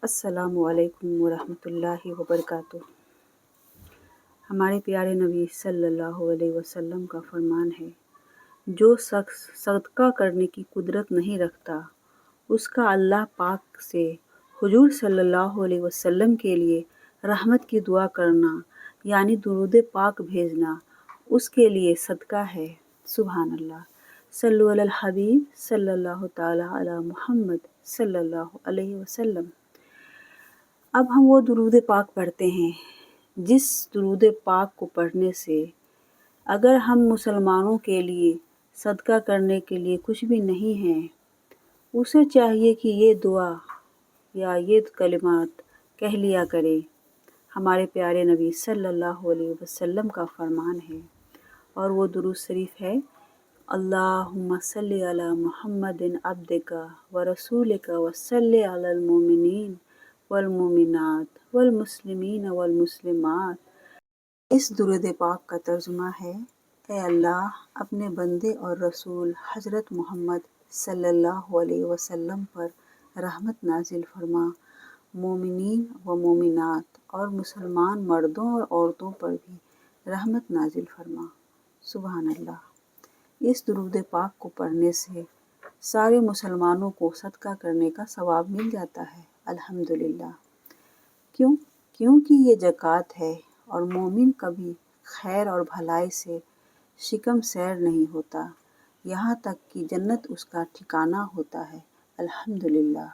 السلام علیکم ورحمۃ اللہ وبرکاتہ۔ ہمارے پیارے نبی صلی اللہ علیہ وسلم کا فرمان ہے، جو شخص صدقہ کرنے کی قدرت نہیں رکھتا، اس کا اللہ پاک سے حضور صلی اللہ علیہ وسلم کے لیے رحمت کی دعا کرنا یعنی درود پاک بھیجنا اس کے لیے صدقہ ہے۔ سبحان اللہ۔ صلو علی الحبیب صلی اللہ تعالی علی محمد صلی اللہ علیہ وسلم۔ اب ہم وہ درود پاک پڑھتے ہیں جس درود پاک کو پڑھنے سے اگر ہم مسلمانوں کے لیے صدقہ کرنے کے لیے کچھ بھی نہیں ہیں، اسے چاہیے کہ یہ دعا یا یہ کلمات کہہ لیا کرے۔ ہمارے پیارے نبی صلی اللہ علیہ وسلم کا فرمان ہے اور وہ درود شریف ہے، اللہم صلی علی محمد عبدک ورسولک وصلی علی المؤمنین والمؤمنات والمسلمین والمسلمات۔ اس درود پاک کا ترجمہ ہے، اے اللہ اپنے بندے اور رسول حضرت محمد صلی اللہ علیہ وسلم پر رحمت نازل فرما، مومنین و مومنات اور مسلمان مردوں اور عورتوں پر بھی رحمت نازل فرما۔ سبحان اللہ۔ اس درود پاک کو پڑھنے سے سارے مسلمانوں کو صدقہ کرنے کا ثواب مل جاتا ہے۔ الحمدللہ۔ کیونکہ یہ زکوٰۃ ہے اور مومن کبھی خیر اور بھلائی سے شکم سیر نہیں ہوتا، یہاں تک کہ جنت اس کا ٹھکانہ ہوتا ہے۔ الحمدللہ۔